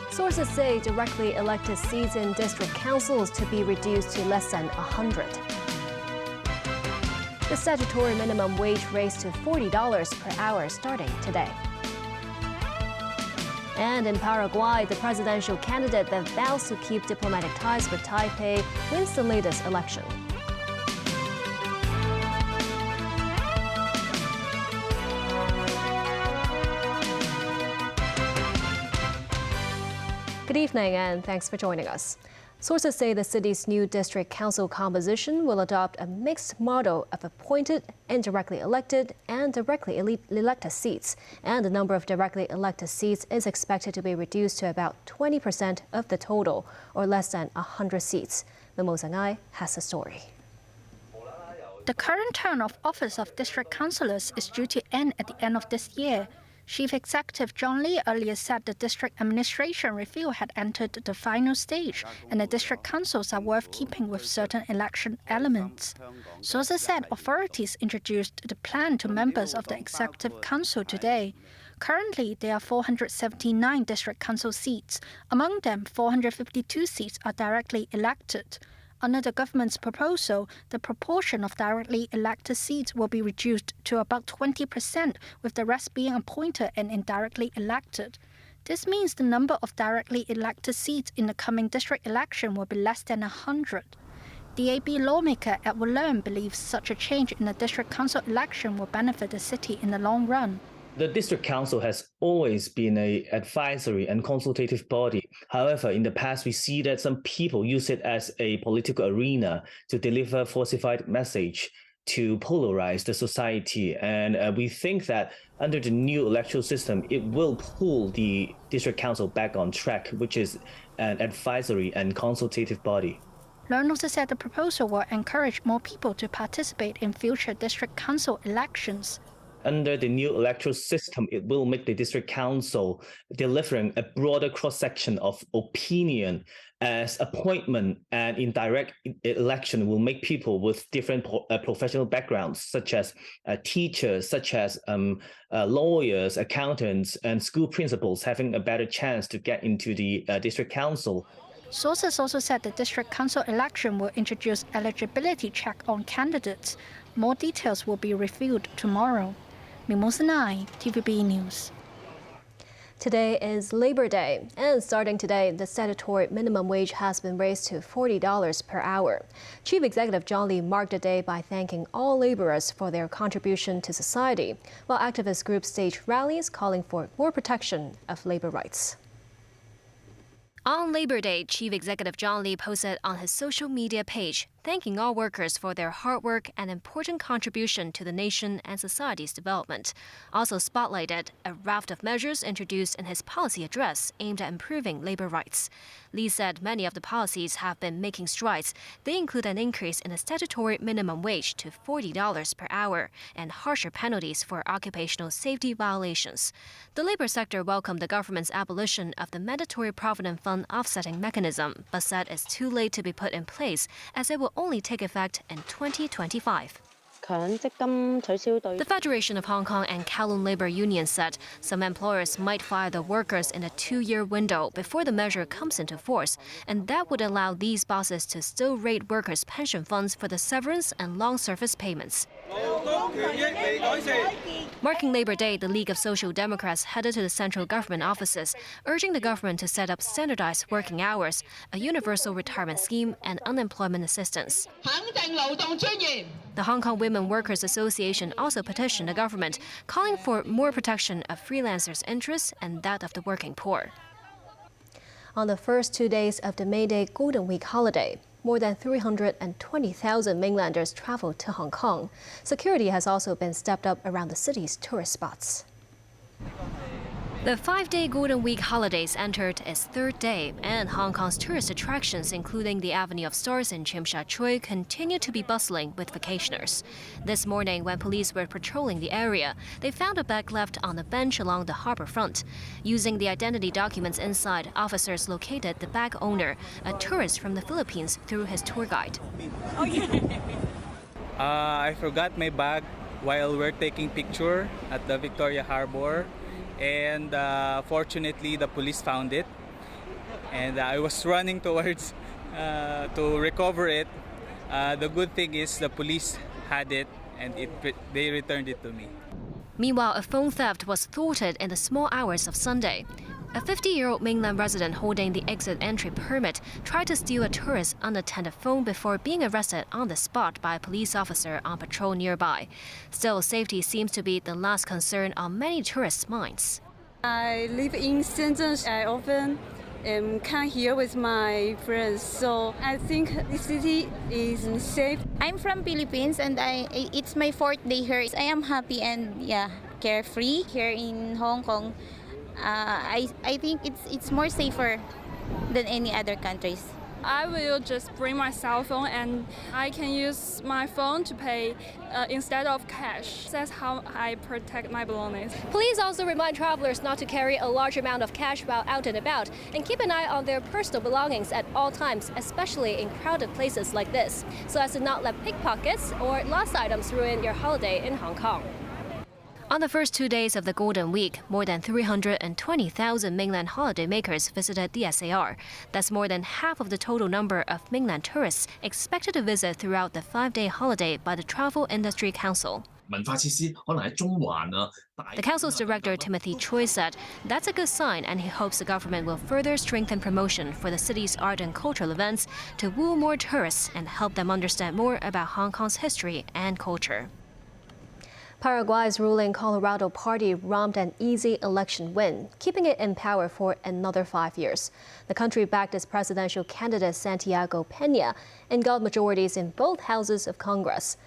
Sources say directly elected seats in district councils to be reduced to less than 100. The statutory minimum wage raised to $40 per hour starting today. And in Paraguay, the presidential candidate that vows to keep diplomatic ties with Taipei wins the latest election. Good evening and thanks for joining us. Sources say the city's new district council composition will adopt a mixed model of appointed, indirectly elected, and directly elected seats. And the number of directly elected seats is expected to be reduced to about 20% of the total, or less than 100 seats. Memo Zangai has the story. The current term of office of district councillors is due to end at the end of this year. Chief Executive John Lee earlier said the district administration review had entered the final stage, and the district councils are worth keeping with certain election elements. Sources said authorities introduced the plan to members of the Executive Council today. Currently, there are 479 district council seats. Among them, 452 seats are directly elected. Under the government's proposal, the proportion of directly elected seats will be reduced to about 20%, with the rest being appointed and indirectly elected. This means the number of directly elected seats in the coming district election will be less than 100. DAB lawmaker Edward Leung believes such a change in the district council election will benefit the city in the long run. The district council has always been an advisory and consultative body. However, in the past, we see that some people use it as a political arena to deliver falsified message to polarize the society. And we think that under the new electoral system, it will pull the district council back on track, which is an advisory and consultative body. Leung also said the proposal will encourage more people to participate in future district council elections. Under the new electoral system, it will make the district council delivering a broader cross-section of opinion, as appointment and indirect election will make people with different professional backgrounds, such as teachers, such as lawyers, accountants, and school principals having a better chance to get into the district council. Sources also said the district council election will introduce eligibility check on candidates. More details will be revealed tomorrow. Memo Zangai, TVB News. Today is Labor Day, and starting today, the statutory minimum wage has been raised to $40 per hour. Chief Executive John Lee marked the day by thanking all laborers for their contribution to society, while activist groups staged rallies calling for more protection of labor rights. On Labor Day, Chief Executive John Lee posted on his social media page, thanking all workers for their hard work and important contribution to the nation and society's development. Also spotlighted a raft of measures introduced in his policy address aimed at improving labor rights. Lee said many of the policies have been making strides. They include an increase in the statutory minimum wage to $40 per hour and harsher penalties for occupational safety violations. The labor sector welcomed the government's abolition of the mandatory provident fund offsetting mechanism, but said it's too late to be put in place as it will only take effect in 2025. The Federation of Hong Kong and Kowloon Labour Union said some employers might fire the workers in a 2-year window before the measure comes into force, and that would allow these bosses to still raid workers' pension funds for the severance and long service payments. Marking Labor Day, the League of Social Democrats headed to the central government offices, urging the government to set up standardized working hours, a universal retirement scheme, and unemployment assistance. The Hong Kong Women Workers Association also petitioned the government, calling for more protection of freelancers' interests and that of the working poor. On the first 2 days of the May Day Golden Week holiday, more than 320,000 mainlanders traveled to Hong Kong. Security has also been stepped up around the city's tourist spots. The 5-day Golden Week holidays entered its third day, and Hong Kong's tourist attractions, including the Avenue of Stars in Tsim Sha Tsui, continue to be bustling with vacationers. This morning, when police were patrolling the area, they found a bag left on a bench along the harbour front. Using the identity documents inside, officers located the bag owner, a tourist from the Philippines, through his tour guide. I forgot my bag while we're taking picture at the Victoria Harbor, and fortunately the police found it, and I was running towards to recover it. The good thing is the police had it and they returned it to me. Meanwhile, a phone theft was thwarted in the small hours of Sunday. A 50-year-old mainland resident holding the exit entry permit tried to steal a tourist's unattended phone before being arrested on the spot by a police officer on patrol nearby. Still, safety seems to be the last concern on many tourists' minds. I live in Shenzhen. I often come here with my friends, so I think this city is safe. I'm from Philippines and it's my 4th day here. I am happy and carefree here in Hong Kong. I think it's more safer than any other countries. I will just bring my cell phone and I can use my phone to pay instead of cash. That's how I protect my belongings. Police also remind travelers not to carry a large amount of cash while out and about and keep an eye on their personal belongings at all times, especially in crowded places like this, so as to not let pickpockets or lost items ruin your holiday in Hong Kong. On the first 2 days of the Golden Week, more than 320,000 mainland holidaymakers visited the SAR. That's more than half of the total number of mainland tourists expected to visit throughout the 5-day holiday by the Travel Industry Council. The council's director, Timothy Choi, said that's a good sign, and he hopes the government will further strengthen promotion for the city's art and cultural events to woo more tourists and help them understand more about Hong Kong's history and culture. Paraguay's ruling Colorado Party romped an easy election win, keeping it in power for another 5 years. The country backed its presidential candidate Santiago Peña and got majorities in both houses of Congress.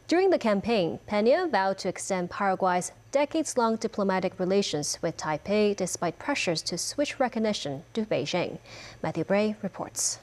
During the campaign, Peña vowed to extend Paraguay's decades-long diplomatic relations with Taipei despite pressures to switch recognition to Beijing. Matthew Bray reports.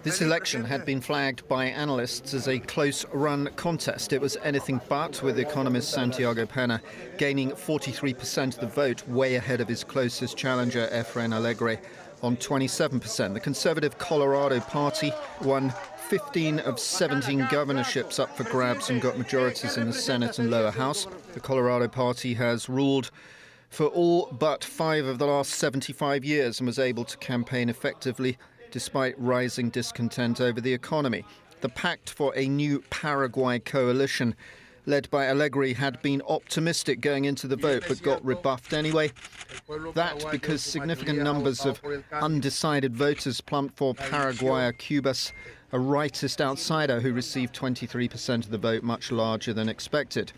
This election had been flagged by analysts as a close-run contest. It was anything but, with economist Santiago Peña gaining 43% of the vote, way ahead of his closest challenger, Efrain Alegre, on 27%. The conservative Colorado Party won 15 of 17 governorships up for grabs and got majorities in the Senate and lower house. The Colorado Party has ruled for all but 5 of the last 75 years and was able to campaign effectively despite rising discontent over the economy. The pact for a new Paraguay coalition led by Alegre had been optimistic going into the vote but got rebuffed anyway. That because significant numbers of undecided voters plumped for Paraguayer Cubas, a rightist outsider who received 23% of the vote, much larger than expected.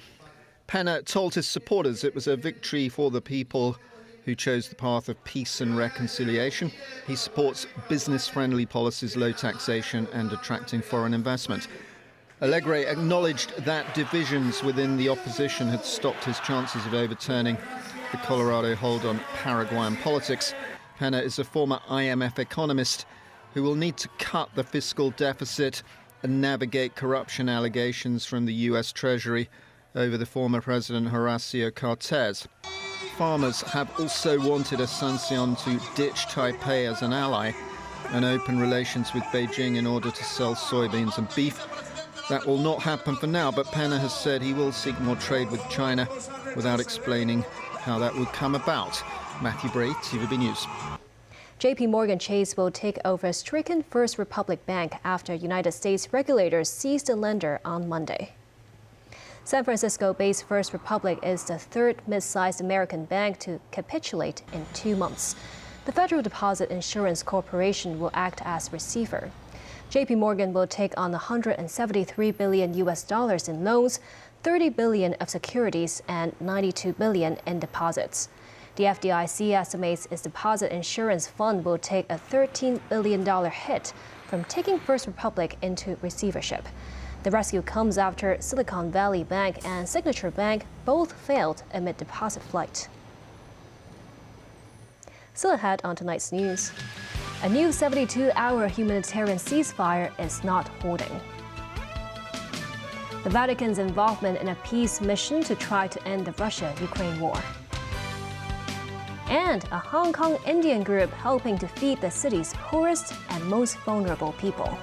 Peña told his supporters it was a victory for the people who chose the path of peace and reconciliation. He supports business-friendly policies, low taxation and attracting foreign investment. Alegre acknowledged that divisions within the opposition had stopped his chances of overturning the Colorado hold on Paraguayan politics. Peña is a former IMF economist who will need to cut the fiscal deficit and navigate corruption allegations from the US Treasury over the former President Horacio Cartes. Farmers have also wanted Asuncion to ditch Taipei as an ally and open relations with Beijing in order to sell soybeans and beef. That will not happen for now, but Peña has said he will seek more trade with China without explaining how that would come about. Matthew Bray, TVB News. JP Morgan Chase will take over stricken First Republic Bank after United States regulators seized the lender on Monday. San Francisco-based First Republic is the third mid-sized American bank to capitulate in 2 months. The Federal Deposit Insurance Corporation will act as receiver. JP Morgan will take on $173 billion in loans, $30 billion of securities, and $92 billion in deposits. The FDIC estimates its deposit insurance fund will take a $13 billion hit from taking First Republic into receivership. The rescue comes after Silicon Valley Bank and Signature Bank both failed amid deposit flight. Still ahead on tonight's news, a new 72-hour humanitarian ceasefire is not holding. The Vatican's involvement in a peace mission to try to end the Russia-Ukraine war. And a Hong Kong Indian group helping to feed the city's poorest and most vulnerable people.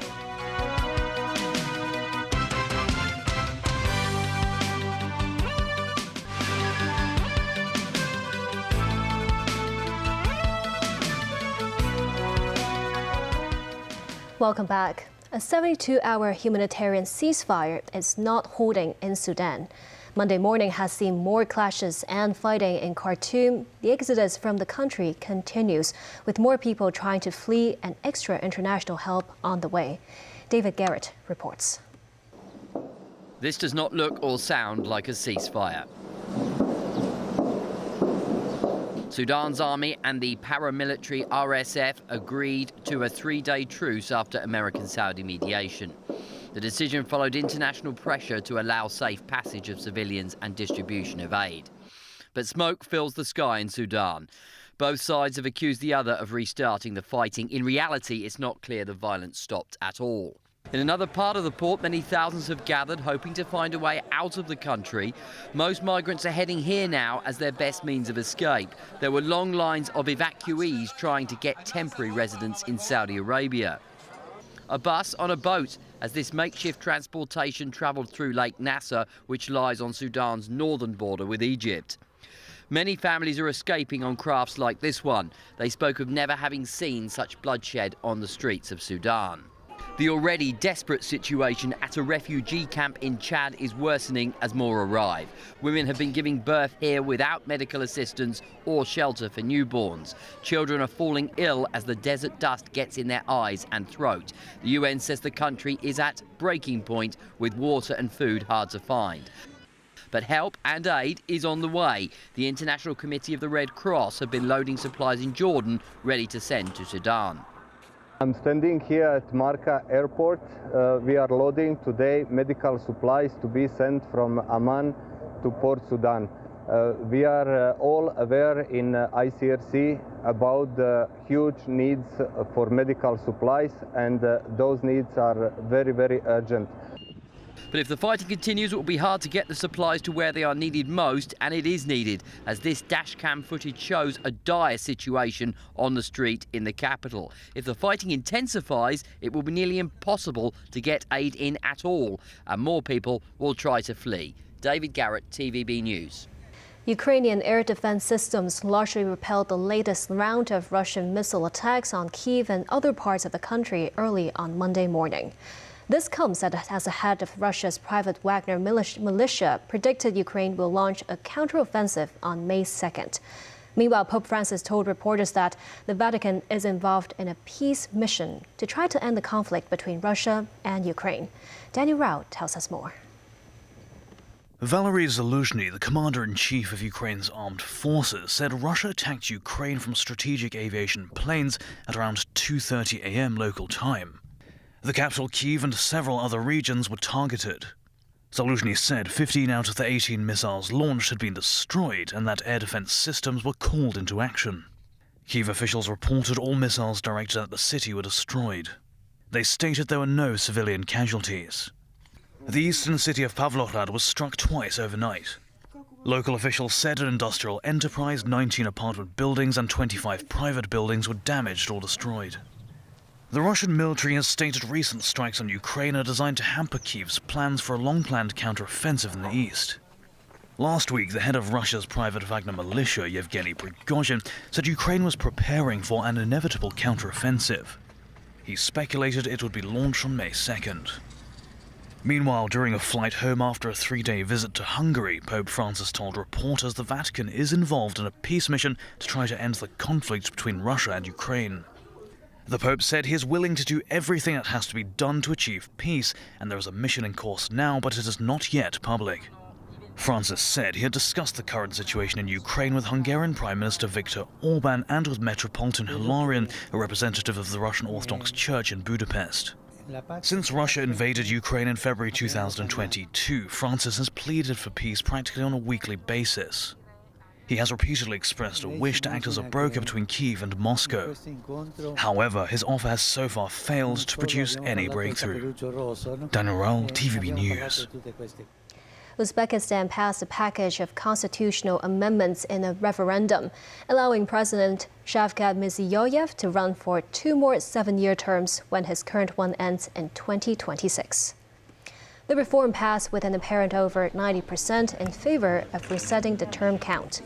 Welcome back. A 72-hour humanitarian ceasefire is not holding in Sudan. Monday morning has seen more clashes and fighting in Khartoum. The exodus from the country continues, with more people trying to flee and extra international help on the way. David Garrett reports. This does not look or sound like a ceasefire. Sudan's army and the paramilitary RSF agreed to a 3-day truce after American-Saudi mediation. The decision followed international pressure to allow safe passage of civilians and distribution of aid. But smoke fills the sky in Sudan. Both sides have accused the other of restarting the fighting. In reality, it's not clear the violence stopped at all. In another part of the port, many thousands have gathered, hoping to find a way out of the country. Most migrants are heading here now as their best means of escape. There were long lines of evacuees trying to get temporary residence in Saudi Arabia. A bus on a boat as this makeshift transportation travelled through Lake Nasser, which lies on Sudan's northern border with Egypt. Many families are escaping on crafts like this one. They spoke of never having seen such bloodshed on the streets of Sudan. The already desperate situation at a refugee camp in Chad is worsening as more arrive. Women have been giving birth here without medical assistance or shelter for newborns. Children are falling ill as the desert dust gets in their eyes and throat. The UN says the country is at breaking point, with water and food hard to find. But help and aid is on the way. The International Committee of the Red Cross have been loading supplies in Jordan, ready to send to Sudan. I'm standing here at Marka Airport. We are loading today medical supplies to be sent from Amman to Port Sudan. We are all aware in ICRC about the huge needs for medical supplies, and those needs are very, very urgent. But if the fighting continues, it will be hard to get the supplies to where they are needed most, and it is needed, as this dashcam footage shows a dire situation on the street in the capital. If the fighting intensifies, it will be nearly impossible to get aid in at all, and more people will try to flee. David Garrett, TVB News. Ukrainian air defense systems largely repelled the latest round of Russian missile attacks on Kyiv and other parts of the country early on Monday morning. This comes as the head of Russia's private Wagner militia predicted Ukraine will launch a counteroffensive on May 2nd. Meanwhile, Pope Francis told reporters that the Vatican is involved in a peace mission to try to end the conflict between Russia and Ukraine. Daniel Rao tells us more. Valery Zaluzhny, the commander-in-chief of Ukraine's armed forces, said Russia attacked Ukraine from strategic aviation planes at around 2:30 a.m. local time. The capital Kyiv and several other regions were targeted. Zaluzhny said 15 out of the 18 missiles launched had been destroyed and that air defense systems were called into action. Kyiv officials reported all missiles directed at the city were destroyed. They stated there were no civilian casualties. The eastern city of Pavlohrad was struck twice overnight. Local officials said an industrial enterprise, 19 apartment buildings and 25 private buildings were damaged or destroyed. The Russian military has stated recent strikes on Ukraine are designed to hamper Kyiv's plans for a long-planned counter-offensive in the east. Last week, the head of Russia's private Wagner militia, Yevgeny Prigozhin, said Ukraine was preparing for an inevitable counter-offensive. He speculated it would be launched on May 2nd. Meanwhile, during a flight home after a 3-day visit to Hungary, Pope Francis told reporters the Vatican is involved in a peace mission to try to end the conflict between Russia and Ukraine. The Pope said he is willing to do everything that has to be done to achieve peace, and there is a mission in course now, but it is not yet public. Francis said he had discussed the current situation in Ukraine with Hungarian Prime Minister Viktor Orban and with Metropolitan Hilarion, a representative of the Russian Orthodox Church in Budapest. Since Russia invaded Ukraine in February 2022, Francis has pleaded for peace practically on a weekly basis. He has repeatedly expressed a wish to act as a broker between Kyiv and Moscow. However, his offer has so far failed to produce any breakthrough. Daniel Rao, TVB News. Uzbekistan passed a package of constitutional amendments in a referendum, allowing President Shavkat Mirziyoyev to run for 2 more 7-year terms when his current one ends in 2026. The reform passed with an apparent over 90% in favor of resetting the term count.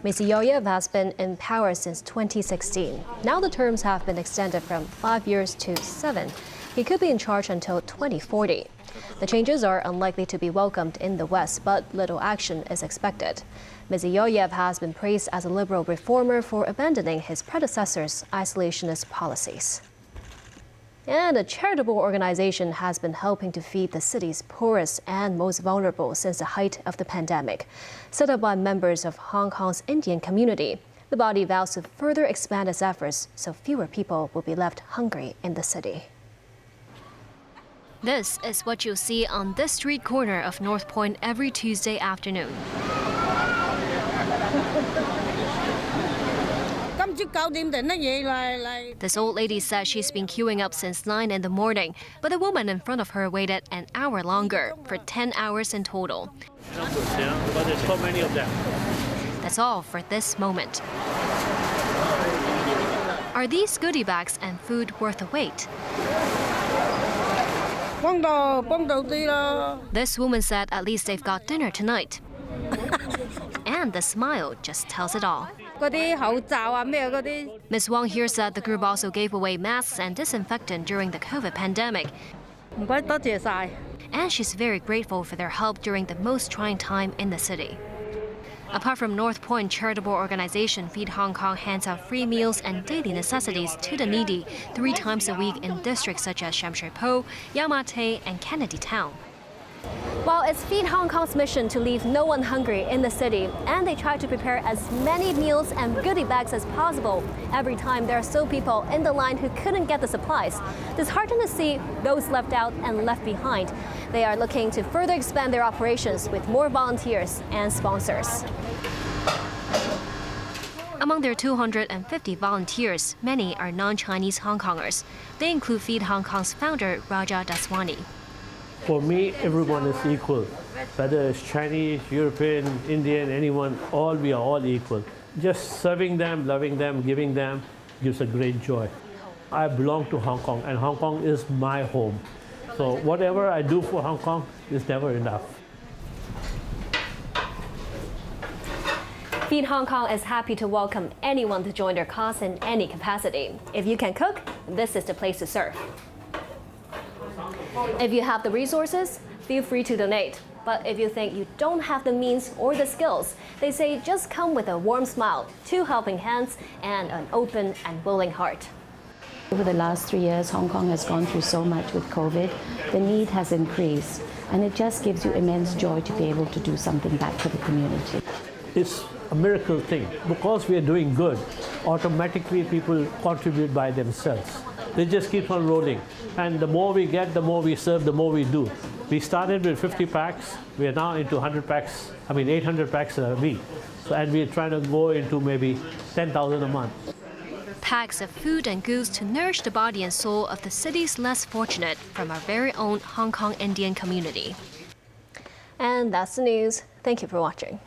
Mirziyoyev has been in power since 2016. Now the terms have been extended from 5 years to 7, He could be in charge until 2040. The changes are unlikely to be welcomed in the West, but little action is expected. Mirziyoyev has been praised as a liberal reformer for abandoning his predecessor's isolationist policies. And a charitable organization has been helping to feed the city's poorest and most vulnerable since the height of the pandemic. Set up by members of Hong Kong's Indian community, the body vows to further expand its efforts so fewer people will be left hungry in the city. This is what you'll see on this street corner of North Point every Tuesday afternoon. This old lady says she's been queuing up since 9 in the morning, but the woman in front of her waited an hour longer, for 10 hours in total. But there's so many of them. That's all for this moment. Are these goodie bags and food worth the wait? This woman said at least they've got dinner tonight. And the smile just tells it all. Ms. Wang here said the group also gave away masks and disinfectant during the COVID pandemic. And she's very grateful for their help during the most trying time in the city. Apart from North Point, charitable organization Feed Hong Kong hands out free meals and daily necessities to the needy 3 times a week in districts such as Sham Shui Po, Yau Ma Tei, and Kennedy Town. While it's Feed Hong Kong's mission to leave no one hungry in the city, and they try to prepare as many meals and goodie bags as possible, every time there are still people in the line who couldn't get the supplies. It's heartening to see those left out and left behind. They are looking to further expand their operations with more volunteers and sponsors. Among their 250 volunteers, many are non-Chinese Hong Kongers. They include Feed Hong Kong's founder, Raja Daswani. For me, everyone is equal. Whether it's Chinese, European, Indian, anyone, we are all equal. Just serving them, loving them, giving them gives a great joy. I belong to Hong Kong, and Hong Kong is my home. So whatever I do for Hong Kong is never enough. Feed Hong Kong is happy to welcome anyone to join their cause in any capacity. If you can cook, this is the place to serve. If you have the resources, feel free to donate. But if you think you don't have the means or the skills, they say just come with a warm smile, 2 helping hands, and an open and willing heart. Over the last 3 years, Hong Kong has gone through so much with COVID. The need has increased, and it just gives you immense joy to be able to do something back for the community. It's a miracle thing. Because we are doing good, automatically people contribute by themselves. They just keep on rolling. And the more we get, the more we serve, the more we do. We started with 50 packs. We are now into 800 packs a week. So, and we're trying to go into maybe 10,000 a month. Packs of food and goods to nourish the body and soul of the city's less fortunate from our very own Hong Kong Indian community. And that's the news. Thank you for watching.